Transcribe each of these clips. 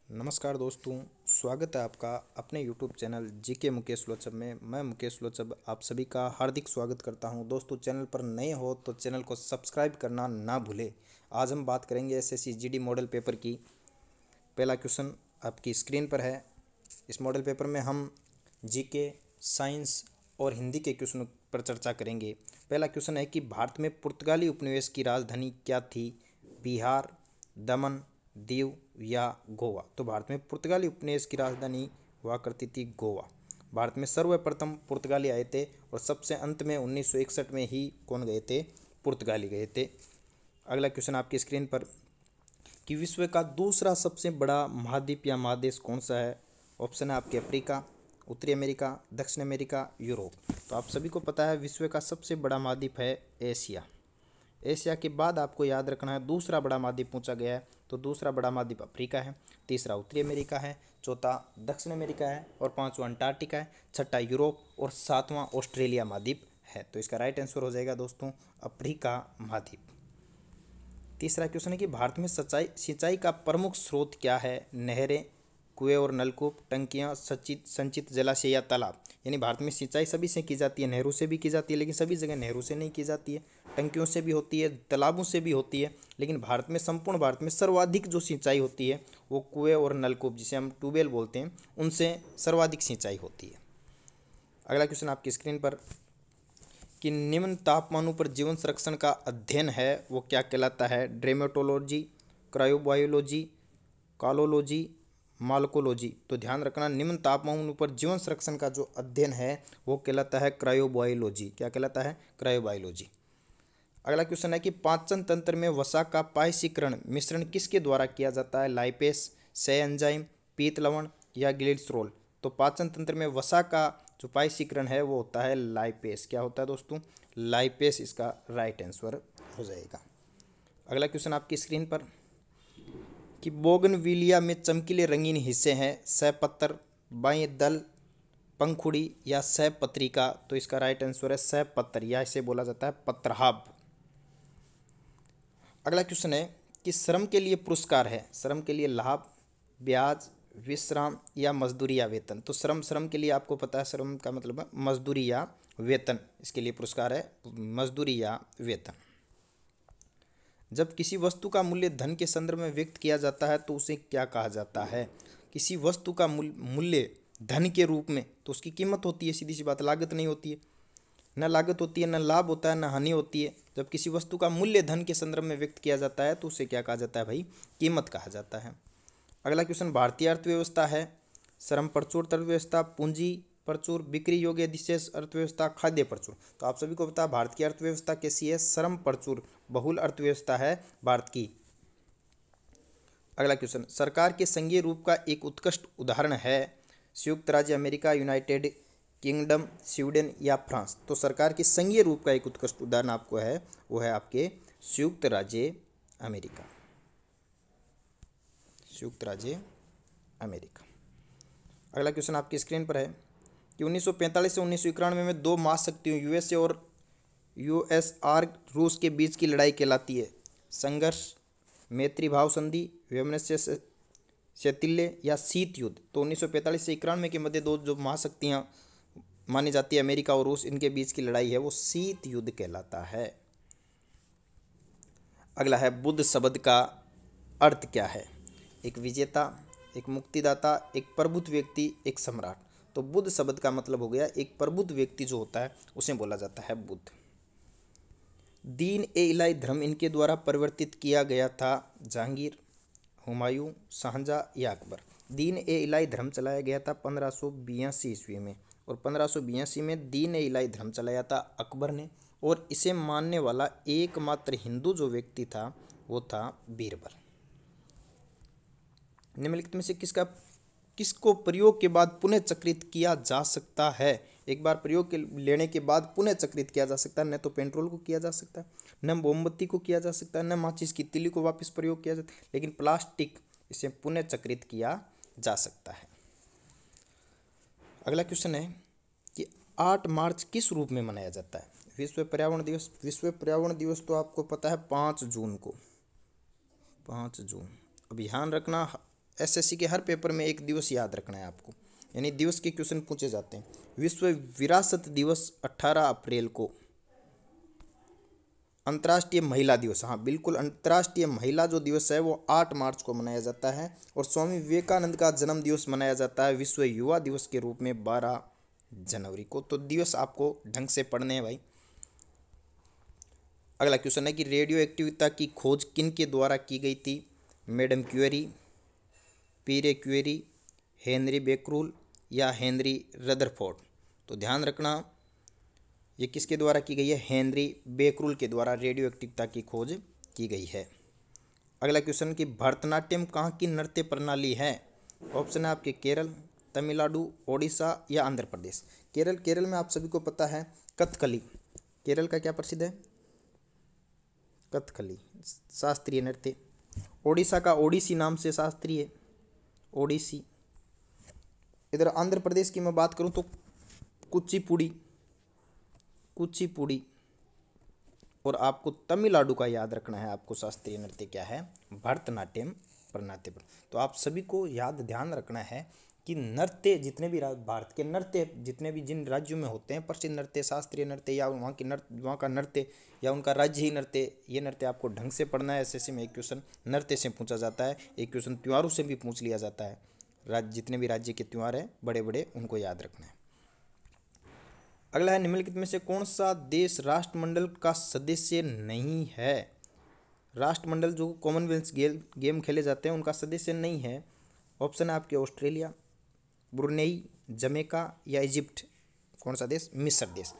नमस्कार दोस्तों, स्वागत है आपका अपने YouTube channel GK Mukesh Lochab में। मैं मुकेश लोचब आप सभी का हार्दिक स्वागत करता हूं। दोस्तों, चैनल पर नए हो तो चैनल को सब्सक्राइब करना ना भूलें। आज हम बात करेंगे एसएससी जीडी मॉडल पेपर की। पहला क्वेश्चन आपकी स्क्रीन पर है। इस मॉडल पेपर में हम जीके, साइंस और हिंदी के क्वेश्चन पर चर्चा करेंगे। पहला क्वेश्चन है कि भारत में पुर्तगाली उपनिवेश की राजधानी क्या थी? बिहार, दमन, दीव या गोवा। तो भारत में पुर्तगाली उपनिवेश की राजधानी हुआ करती थी गोवा। भारत में सर्वप्रथम पुर्तगाली आए थे और सबसे अंत में 1961 में ही कौन गए थे? पुर्तगाली गए थे। अगला क्वेश्चन आपकी स्क्रीन पर कि विश्व का दूसरा सबसे बड़ा महाद्वीप या महादेश कौन सा है? ऑप्शन है आपके अफ्रीका, उत्तरी अमेरिका, दक्षिण अमेरिका, यूरोप। तो आप सभी को पता है विश्व का सबसे बड़ा महाद्वीप है एशिया। एशिया के बाद आपको याद रखना है दूसरा बड़ा महाद्वीप पूछा गया है, तो दूसरा बड़ा महाद्वीप अफ्रीका है, तीसरा उत्तरी अमेरिका है, चौथा दक्षिण अमेरिका है और पांचवा अंटार्कटिका है, छठा यूरोप और सातवां ऑस्ट्रेलिया महाद्वीप है। तो इसका राइट आंसर हो जाएगा दोस्तों अफ्रीका महाद्वीप। तीसरा क्वेश्चन है कि भारत में सिंचाई का प्रमुख स्रोत क्या है? नहरें, कुएं और नलकूप, टंकियां, संचित जलाशय या तालाब। यानी भारत में सिंचाई सभी से की जाती है, नहरों से भी की जाती है, लेकिन सभी जगह नहरों से नहीं की जाती है। टंकियों से भी होती है, तालाबों से भी होती है, लेकिन भारत में संपूर्ण भारत में सर्वाधिक जो सिंचाई होती है वो कुएं और नलकूप, जिसे हम ट्यूबवेल बोलते हैं, उनसे सर्वाधिक सिंचाई होती है। अगला क्वेश्चन आपकी स्क्रीन पर कि निम्न तापमानों पर जीवन संरक्षण का अध्ययन है वो क्या कहलाता है? ड्रेमेटोलॉजी, क्रायोबायोलॉजी, कालोलॉजी, मालकोलॉजी। तो ध्यान रखना, निम्न तापमानों पर जीवन संरक्षण का जो अध्ययन है वो कहलाता है क्रायोबायोलॉजी। क्या कहलाता है? क्रायोबायोलॉजी। अगला क्वेश्चन है कि पाचन तंत्र में वसा का पायसीकरण मिश्रण किसके द्वारा किया जाता है? लाइपेस, सह एंजाइम, पीत लवण या ग्लिसरॉल। तो पाचन तंत्र में वसा का जो पायसीकरण है वो होता है लाइपेस। क्या होता है दोस्तों? लाइपेस इसका राइट आंसर हो जाएगा। अगला क्वेश्चन आपकी स्क्रीन पर कि बोगनविलिया में चमकीले रंगीन हिस्से हैं सहपत्र, बाएं दल, पंखुड़ी या सहपत्रिका। तो इसका राइट आंसर है सहपत्र, या इसे बोला जाता है पत्रहाब। अगला क्वेश्चन है कि श्रम के लिए पुरस्कार है, श्रम के लिए लाभ, ब्याज, विश्राम या मजदूरी या वेतन। तो श्रम के लिए आपको पता है श्रम का मतलब है मजदूरी या वेतन। इसके लिए पुरस्कार है मजदूरी या वेतन। जब किसी वस्तु का मूल्य धन के संदर्भ में व्यक्त किया जाता है तो उसे क्या कहा जाता है? किसी वस्तु का मूल्य धन के रूप में, तो उसकी कीमत होती है, सीधी सी बात, लागत नहीं होती है। न लागत होती है, न लाभ होता है, न हानि होती है। जब किसी वस्तु का मूल्य धन के संदर्भ में व्यक्त किया जाता है तो उसे क्या कहा जाता है भाई? कीमत कहा जाता है। अगला क्वेश्चन भारतीय अर्थव्यवस्था है श्रम प्रचुर अर्थव्यवस्था, पूंजी प्रचुर, बिक्री योग्य विशेष अर्थव्यवस्था, खाद्य प्रचुर। तो आप सभी को पता है भारत की अर्थव्यवस्था कैसी है? श्रम प्रचुर बहुल अर्थव्यवस्था है भारत की। अगला क्वेश्चन सरकार के संघीय रूप का एक उत्कृष्ट उदाहरण है? संयुक्त राज्य अमेरिका, यूनाइटेड किंगडम, स्वीडन या फ्रांस। तो सरकार के संघीय रूप का एक उत्कृष्ट उदाहरण आपको है वो है आपके संयुक्त राज्य अमेरिका। संयुक्त राज्य अमेरिका। अगला क्वेश्चन आपकी स्क्रीन पर है कि 1945 से 1991 में दो महाशक्तियों यूएसए और यूएसआर रूस के बीच की लड़ाई कहलाती है? संघर्ष, मैत्री भाव संधि, वैमनस्य शैथिल्य या शीत युद्ध। तो 1945 से 1991 के मध्य दो जो महाशक्तियां मानी जाती है अमेरिका और रूस, इनके बीच की लड़ाई है वो शीत युद्ध कहलाता है। अगला है बुद्ध शब्द का अर्थ क्या है? एक विजेता, एक मुक्तिदाता, एक प्रबुद्ध व्यक्ति, एक सम्राट। तो बुद्ध शब्द का मतलब हो गया एक प्रबुद्ध व्यक्ति जो होता है उसे बोला जाता है बुद्ध। दीन ए इलाही धर्म इनके द्वारा परिवर्तित किया गया था? जहांगीर, हुमायूं, शाहजहां या अकबर। दीन ए इलाही धर्म चलाया गया था 1582 ईस्वी में, और 1582 में दीन ए इलाही धर्म चलाया था अकबर ने, और इसे मानने वाला एकमात्र हिंदू जो व्यक्ति था वो था बीरबल। निम्नलिखित में से किसको प्रयोग के बाद पुनः चक्रित किया जा सकता है? एक बार प्रयोग के लेने के बाद पुनः चक्रित किया जा सकता है। न तो पेट्रोल को किया जा सकता है, न मोमबत्ती को किया जा सकता है, न माचिस की तिली को वापस प्रयोग किया जाता है, लेकिन प्लास्टिक इसे पुनः चक्रित किया जा सकता है। अगला क्वेश्चन है कि 8 मार्च किस रूप में मनाया जाता है? विश्व पर्यावरण दिवस। विश्व पर्यावरण दिवस तो आपको पता है 5 जून को, 5 जून। अब ध्यान रखना एसएससी के हर पेपर में एक दिवस याद रखना है आपको, यानी दिवस के क्वेश्चन पूछे जाते हैं। विश्व विरासत दिवस 18 अप्रैल को। अंतर्राष्ट्रीय महिला दिवस, हाँ बिल्कुल, अंतर्राष्ट्रीय महिला जो दिवस है वो 8 मार्च को मनाया जाता है। और स्वामी विवेकानंद का जन्म दिवस मनाया जाता है विश्व युवा दिवस के रूप में 12 जनवरी को। तो दिवस आपको ढंग से पढ़ने हैं भाई। अगला क्वेश्चन है कि रेडियो एक्टिविटी की खोज किन के द्वारा की गई थी? मैडम क्यूरी, पीरे क्यूरी, हेनरी बेकरूल या हेनरी रदरफोर्ड। तो ध्यान रखना ये किसके द्वारा की गई है? हेनरी बेकरूल के द्वारा रेडियो एक्टिविटी की खोज की गई है। अगला क्वेश्चन कि भरतनाट्यम कहाँ की नृत्य प्रणाली है? ऑप्शन है आपके केरल, तमिलनाडु, ओडिशा या आंध्र प्रदेश। केरल में आप सभी को पता है कथकली, केरल का क्या प्रसिद्ध है? कथकली शास्त्रीय नृत्य। ओडिशा का ओडिसी नाम से शास्त्रीय, ओडिसी। इधर आंध्र प्रदेश की मैं बात करूं तो कुचिपुड़ी, कुचिपुड़ी। और आपको तमिलनाडु का याद रखना है, आपको शास्त्रीय नृत्य क्या है? भरतनाट्यम प्रणाली। तो आप सभी को याद ध्यान रखना है कि नृत्य जितने भी भारत के नृत्य जितने भी जिन राज्यों में होते हैं प्रसिद्ध नृत्य, शास्त्रीय नृत्य या वहाँ का नृत्य या उनका राज्य ही नृत्य, ये नृत्य आपको ढंग से पढ़ना है। एसएससी में एक क्वेश्चन नृत्य से पूछा जाता है, एक क्वेश्चन त्योहारों से भी पूछ लिया जाता है। जितने भी राज्य के त्योहार हैं बड़े बड़े, उनको याद रखना है। अगला है निम्नलिखित में से कौन सा देश राष्ट्रमंडल का सदस्य नहीं है? राष्ट्रमंडल जो कॉमनवेल्थ गेम खेले जाते हैं उनका सदस्य नहीं है। ऑप्शन है आपके ऑस्ट्रेलिया, ब्रुनेई, जमैका या इजिप्ट। कौन सा देश? मिस्र देश।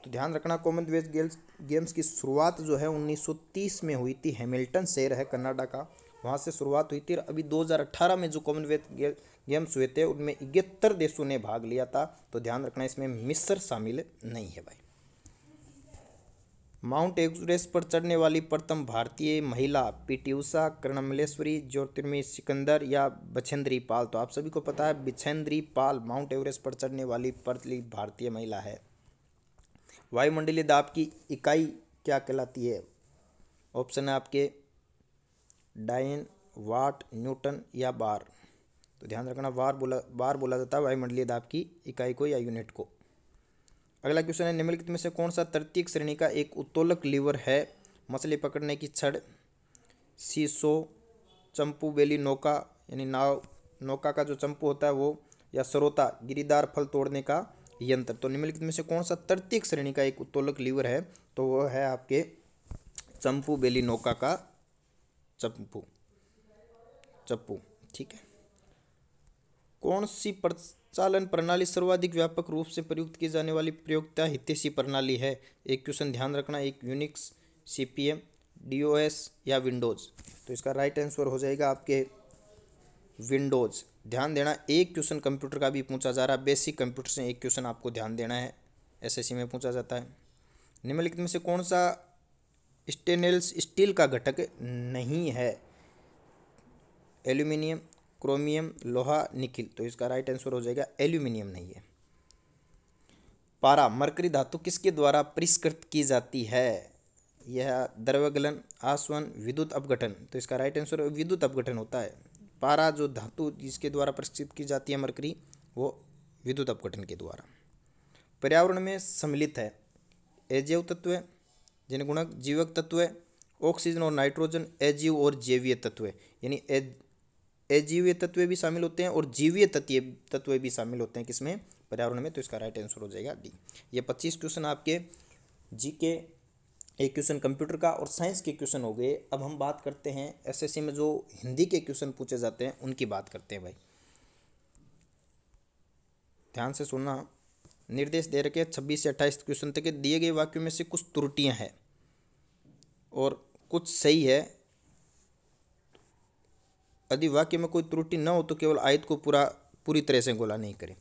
तो ध्यान रखना कॉमनवेल्थ गेम्स की शुरुआत जो है 1930 में हुई थी। हैमिल्टन शहर है कनाडा का, वहाँ से शुरुआत हुई थी। और अभी 2018 में जो कॉमनवेल्थ गेम्स हुए थे उनमें 71 देशों ने भाग लिया था। तो ध्यान रखना इसमें मिस्र शामिल नहीं है भाई। माउंट एवरेस्ट पर चढ़ने वाली प्रथम भारतीय महिला? पीटी उषा, कर्णमलेश्वरी, ज्योतिर्मयी सिकंदर या बछेंद्री पाल। तो आप सभी को पता है बछेंद्री पाल माउंट एवरेस्ट पर चढ़ने वाली पहली भारतीय महिला है। वायुमंडलीय दाब की इकाई क्या कहलाती है? ऑप्शन है आपके डायन, वाट, न्यूटन या बार। तो ध्यान रखना बार बोला जाता है वायुमंडलीय दाब की इकाई को या यूनिट को। अगला क्वेश्चन है निम्नलिखित में से कौन सा तृतीयक श्रेणी का एक उत्तोलक लीवर है? मछली पकड़ने की छड़, सीसो, चंपू बेली नौका यानी नौका का जो चंपू होता है वो, या सरोता गिरीदार फल तोड़ने का यंत्र। तो निम्नलिखित में से कौन सा तृतीयक श्रेणी का एक उत्तोलक लीवर है? तो वो है आपके चंपू बेली नौका का चप्पू, ठीक है। कौन सी प्रचालन प्रणाली सर्वाधिक व्यापक रूप से प्रयुक्त की जाने वाली प्रयोक्ता हितैषी प्रणाली है? एक क्वेश्चन ध्यान रखना, एक यूनिक्स, सीपीएम, डीओएस या विंडोज। तो इसका राइट आंसर हो जाएगा आपके विंडोज। ध्यान देना एक क्वेश्चन कंप्यूटर का भी पूछा जा रहा है, बेसिक कंप्यूटर से एक क्वेश्चन आपको ध्यान देना है, एसएससी में पूछा जाता है। निम्नलिखित में से कौन सा स्टेनलेस स्टील का घटक नहीं है? एल्यूमिनियम, क्रोमियम, लोहा, निकिल। तो इसका राइट आंसर हो जाएगा एल्यूमिनियम नहीं है। पारा मरकरी धातु किसके द्वारा परिष्कृत की जाती है? यह द्रव्यगलन, आसवन, विद्युत अपघटन। तो इसका राइट आंसर विद्युत अपघटन होता है। पारा जो धातु जिसके द्वारा परिष्कृत की जाती है मरकरी, वो विद्युत अपघटन के द्वारा। पर्यावरण में सम्मिलित है अजैव तत्व, जनगुणक, जीवक तत्व, ऑक्सीजन और नाइट्रोजन, अजीव और जैवीय तत्व। यानी अजीवीय तत्व भी शामिल होते हैं और जीवीय तत्व भी शामिल होते हैं किसमें? पर्यावरण में। तो इसका राइट आंसर हो जाएगा डी। ये 25 क्वेश्चन आपके जीके, एक क्वेश्चन कंप्यूटर का और साइंस के क्वेश्चन हो गए। अब हम बात करते हैं एसएससी में जो हिंदी के क्वेश्चन पूछे जाते हैं उनकी बात करते हैं भाई। ध्यान से सुनना, निर्देश दे रखे 26 से 28 क्वेश्चन तक के। दिए गए वाक्यों में से कुछ त्रुटियां हैं और कुछ सही है। यदि वाक्य में कोई त्रुटि न हो तो केवल आयत को पूरी तरह से गोला नहीं करें।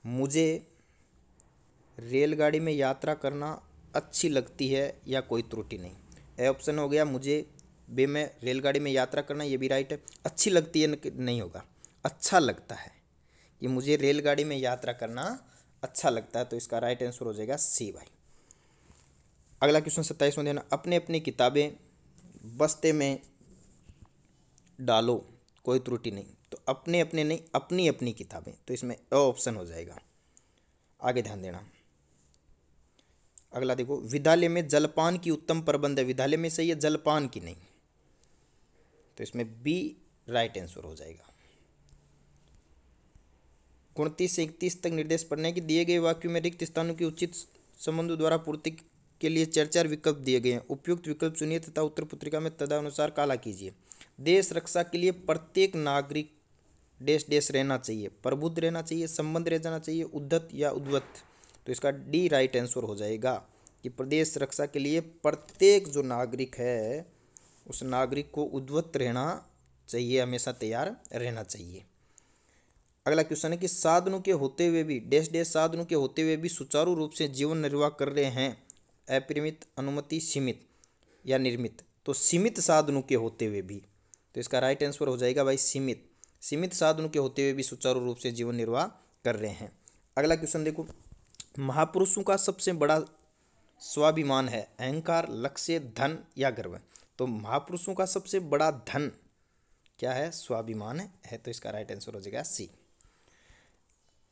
मुझे रेलगाड़ी में यात्रा करना अच्छी लगती है या कोई त्रुटि नहीं। ए ऑप्शन हो गया मुझे, बे में रेलगाड़ी में यात्रा करना, ये भी राइट है। अच्छी लगती है नहीं होगा, अच्छा लगता है। ये मुझे रेलगाड़ी में यात्रा करना अच्छा लगता है। तो इसका राइट आंसर हो जाएगा सी भाई। अगला क्वेश्चन 27 में देना, अपने अपनी किताबें बस्ते में डालो। कोई त्रुटि नहीं। तो अपने अपने नहीं, अपनी अपनी किताबें, तो इसमें अ ऑप्शन हो जाएगा। आगे ध्यान देना। अगला देखो, विद्यालय में जलपान की उत्तम प्रबंध है। विद्यालय में सही है, जलपान की नहीं, तो इसमें बी राइट आंसर हो जाएगा। 29 से 31 तक निर्देश पढ़ने के दिए गए वाक्यों में रिक्त स्थानों की उचित संबंधों द्वारा पूर्ति के लिए 4 विकल्प दिए गए हैं। उपयुक्त विकल्प चुनिए तथा उत्तर पुस्तिका में तदनुसार काला कीजिए। देश रक्षा के लिए प्रत्येक नागरिक देश देश रहना चाहिए, प्रबुद्ध रहना चाहिए, संबंध रह जाना चाहिए, उद्धत या उद्वत, तो इसका डी राइट आंसर हो जाएगा कि प्रदेश रक्षा के लिए प्रत्येक जो नागरिक है उस नागरिक को उद्वत रहना चाहिए, हमेशा तैयार रहना चाहिए। अगला क्वेश्चन है कि साधनों के होते हुए भी डैश डैश साधनों के होते हुए भी सुचारू रूप से जीवन निर्वाह कर रहे हैं। अपरिमित, अनुमति, सीमित या निर्मित, तो सीमित साधनों के होते हुए भी, तो इसका राइट आंसर हो जाएगा भाई सीमित। सीमित साधनों के होते हुए भी सुचारू रूप से जीवन निर्वाह कर रहे हैं। अगला क्वेश्चन देखो, महापुरुषों का सबसे बड़ा स्वाभिमान है अहंकार, लक्ष्य, धन या गर्व, तो महापुरुषों का सबसे बड़ा धन क्या है? स्वाभिमान है, तो इसका राइट आंसर हो जाएगा सी।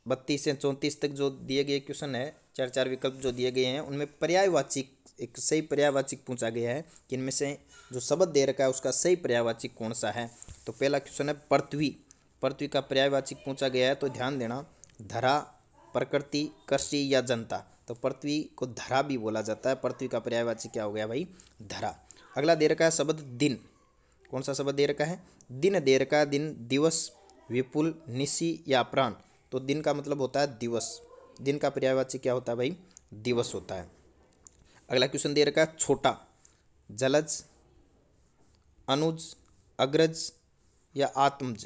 32 से 34 तक जो दिए गए क्वेश्चन है, 4 विकल्प जो दिए गए हैं उनमें पर्यायवाची एक सही पर्यायवाची पूछा गया है कि इनमें से जो शब्द दे रखा है उसका सही पर्यायवाची कौन सा है। तो पहला क्वेश्चन है पृथ्वी, पृथ्वी का पर्यायवाची पूछा गया है, तो ध्यान देना, धरा, प्रकृति, कृषि या जनता, तो पृथ्वी को धरा भी बोला जाता है। पृथ्वी का पर्यायवाची क्या हो गया भाई? धरा। अगला दे रखा है शब्द दिन, कौन सा शब्द दे रखा है? दिन दे रखा है, दिन, दिवस, विपुल, निशी या अपराह्न, तो दिन का मतलब होता है दिवस, दिन का पर्यायवाची क्या होता है भाई? दिवस होता है। अगला क्वेश्चन दे रखा है छोटा, जलज, अनुज, अग्रज या आत्मज,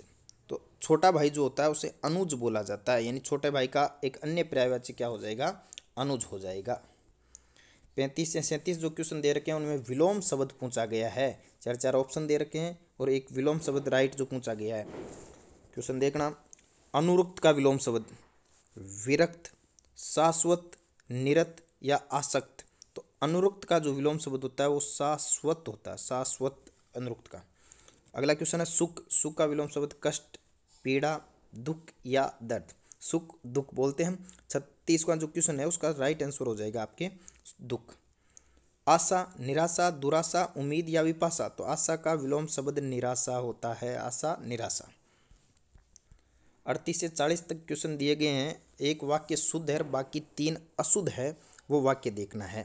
तो छोटा भाई जो होता है उसे अनुज बोला जाता है, यानी छोटे भाई का एक अन्य पर्यायवाची क्या हो जाएगा? अनुज हो जाएगा। 35 से 37 जो क्वेश्चन दे रखे हैं उनमें विलोम शब्द पूछा गया है। 4 ऑप्शन दे रखे हैं और एक विलोम शब्द राइट जो पूछा गया है। क्वेश्चन देखना, अनुरुक्त का विलोम शब्द विरक्त, शाश्वत, निरत या आसक्त, तो अनुरुक्त का जो विलोम शब्द होता है वो शाश्वत होता है, शाश्वत अनुरुक्त का। अगला क्वेश्चन है सुख, सुख का विलोम शब्द कष्ट, पीड़ा, दुख या दर्द, सुख दुख बोलते हैं। 36 का जो क्वेश्चन है उसका राइट आंसर हो जाएगा आपके दुख। आशा, निराशा, दुराशा, उम्मीद या विपाशा, तो आशा का विलोम शब्द निराशा होता है, आशा, निराशा। 38 से 40 तक क्वेश्चन दिए गए हैं, एक वाक्य शुद्ध है बाकी 3 अशुद्ध है, वो वाक्य देखना है।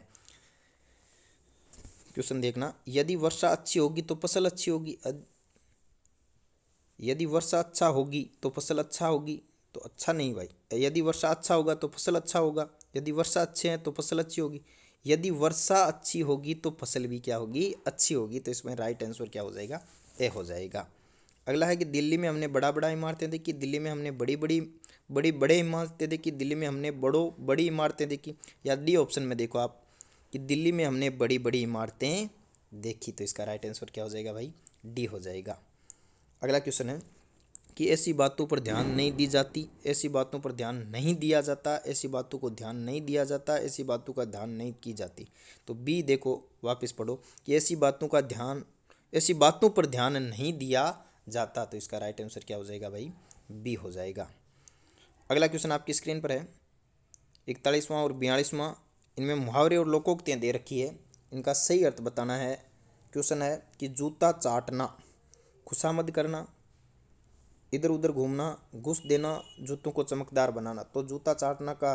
क्वेश्चन देखना, यदि वर्षा अच्छी होगी तो फसल अच्छी होगी, यदि वर्षा अच्छा होगी तो फसल अच्छा होगी, तो अच्छा नहीं भाई। यदि वर्षा अच्छा होगा तो फसल अच्छा होगा, यदि वर्षा अच्छे हैं तो फसल अच्छी होगी, यदि वर्षा अच्छी होगी तो फसल भी क्या होगी? अच्छी होगी, तो इसमें राइट आंसर क्या हो जाएगा? ए हो जाएगा। अगला है कि दिल्ली में हमने बड़ी इमारतें देखी, दिल्ली में हमने बड़े इमारतें देखी, दिल्ली में हमने बड़ी इमारतें देखी, या डी ऑप्शन में देखो आप कि दिल्ली में हमने बड़ी इमारतें देखी, तो इसका राइट आंसर क्या हो जाएगा भाई? डी हो जाएगा। अगला क्वेश्चन है कि ऐसी बातों पर ध्यान नहीं दी जाती, ऐसी बातों पर ध्यान नहीं दिया जाता, ऐसी बातों को ध्यान नहीं दिया जाता, ऐसी बातों का ध्यान नहीं की जाती, तो बी देखो वापस पढ़ो कि ऐसी बातों पर ध्यान नहीं दिया जाता, तो इसका राइट आंसर क्या हो जाएगा भाई? बी हो जाएगा। अगला क्वेश्चन आपकी स्क्रीन पर है 41वां और 42वां, इनमें मुहावरे और लोकोक्तियाँ दे रखी है, इनका सही अर्थ बताना है। क्वेश्चन है कि जूता चाटना, खुशामद करना, इधर उधर घूमना, घुस देना, जूतों को चमकदार बनाना, तो जूता चाटना का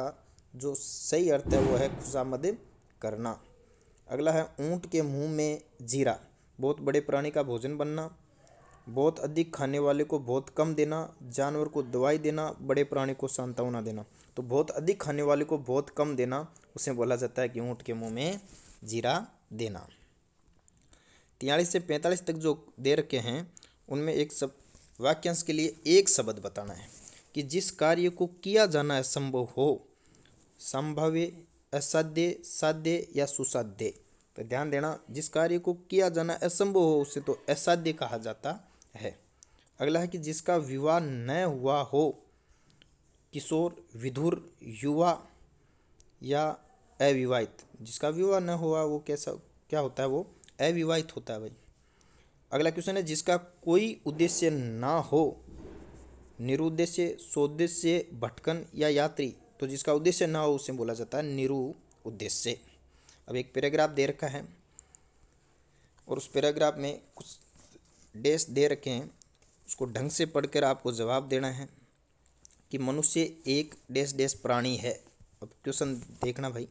जो सही अर्थ है वो है खुशामद करना। अगला है ऊँट के मुंह में जीरा, बहुत बड़े प्राणी का भोजन बनना, बहुत अधिक खाने वाले को बहुत कम देना, जानवर को दवाई देना, बड़े प्राणी को सांत्वना देना, तो बहुत अधिक खाने वाले को बहुत कम देना उसे बोला जाता है कि ऊँट के मुंह में जीरा देना। 43 से 45 तक जो दे रखे हैं उनमें एक सब वाक्यांश के लिए एक शब्द बताना है कि जिस कार्य को किया जाना असंभव हो, संभव्य, असाध्य, साध्य या सुसाध्य, तो ध्यान देना, जिस कार्य को किया जाना असंभव हो उसे तो असाध्य कहा जाता है। अगला है कि जिसका विवाह न हुआ हो, किशोर, विधुर, युवा या अविवाहित, जिसका विवाह न हुआ वो कैसा क्या होता है? वो अविवाहित होता है भाई। अगला क्वेश्चन है, जिसका कोई उद्देश्य ना हो, निरुद्देश्य, सोद्देश्य, भटकन या यात्री। तो जिसका उद्देश्य ना हो उसे बोला जाता है निरुद्देश्य। अब एक पैराग्राफ दे रखा है और उस पैराग्राफ में कुछ डैश दे रखे हैं, उसको ढंग से पढ़कर आपको जवाब देना है कि मनुष्य एक डैश डैश प्राणी है। अब क्वेश्चन देखना भाई,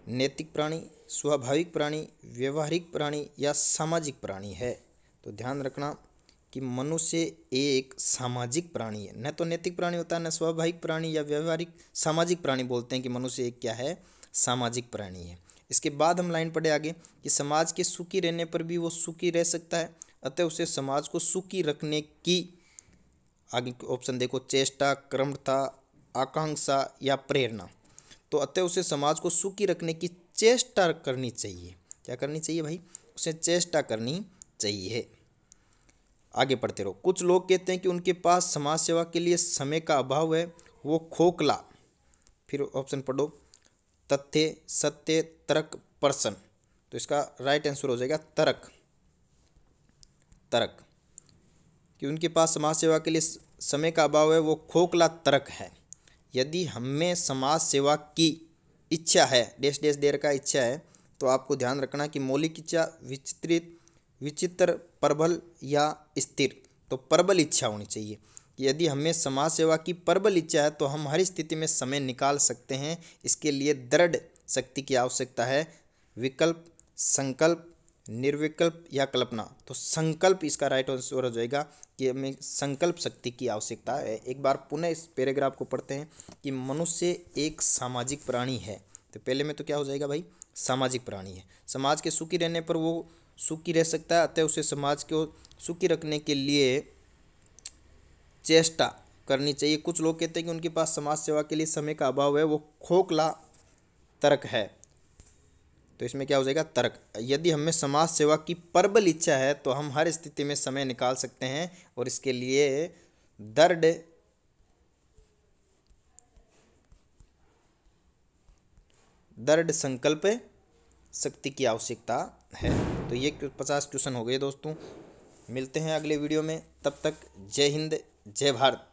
नैतिक प्राणी, स्वाभाविक प्राणी, व्यवहारिक प्राणी या सामाजिक प्राणी है। तो ध्यान रखना कि मनुष्य एक सामाजिक प्राणी है, न तो नैतिक प्राणी होता है, न स्वाभाविक प्राणी या व्यवहारिक। सामाजिक प्राणी बोलते हैं कि मनुष्य एक क्या है, सामाजिक प्राणी है। इसके बाद हम लाइन पढ़े आगे कि समाज के सुखी रहने पर भी वो सुखी रह सकता है, अतः उसे समाज को सुखी रखने की, आगे ऑप्शन देखो, चेष्टा, क्रमता, आकांक्षा या प्रेरणा। तो अतः उसे समाज को सुखी रखने की चेष्टा करनी चाहिए। क्या करनी चाहिए भाई, उसे चेष्टा करनी चाहिए। आगे पढ़ते रहो। कुछ लोग कहते हैं कि उनके पास समाज सेवा के लिए समय का अभाव है, वो खोखला। फिर ऑप्शन पढ़ो, तथ्य, सत्य, तर्क, प्रश्न। तो इसका राइट आंसर हो जाएगा तर्क। तर्क कि उनके पास समाज सेवा के लिए समय का अभाव है, वो खोखला तर्क है। यदि हमें समाज सेवा की इच्छा है, डैश डैश देर का इच्छा है, तो आपको ध्यान रखना कि मौलिक इच्छा, विचित्र, प्रबल या स्थिर। तो प्रबल इच्छा होनी चाहिए। यदि हमें समाज सेवा की प्रबल इच्छा है तो हम हर स्थिति में समय निकाल सकते हैं। इसके लिए दृढ़ शक्ति की आवश्यकता है। विकल्प, संकल्प, निर्विकल्प या कल्पना। तो संकल्प इसका राइट आंसर हो जाएगा कि हमें संकल्प शक्ति की आवश्यकता है। एक बार पुनः इस पैराग्राफ को पढ़ते हैं कि मनुष्य एक सामाजिक प्राणी है। तो पहले में तो क्या हो जाएगा भाई, सामाजिक प्राणी है। समाज के सुखी रहने पर वो सुखी रह सकता है, अतः उसे समाज को सुखी रखने के लिए चेष्टा करनी चाहिए। कुछ लोग कहते हैं कि उनके पास समाज सेवा के लिए समय का अभाव है, वो खोखला तर्क है। तो इसमें क्या हो जाएगा, तर्क। यदि हमें समाज सेवा की प्रबल इच्छा है तो हम हर स्थिति में समय निकाल सकते हैं और इसके लिए दृढ़ संकल्प शक्ति की आवश्यकता है। तो ये 50 क्वेश्चन हो गए दोस्तों। मिलते हैं अगले वीडियो में, तब तक जय हिंद, जय भारत।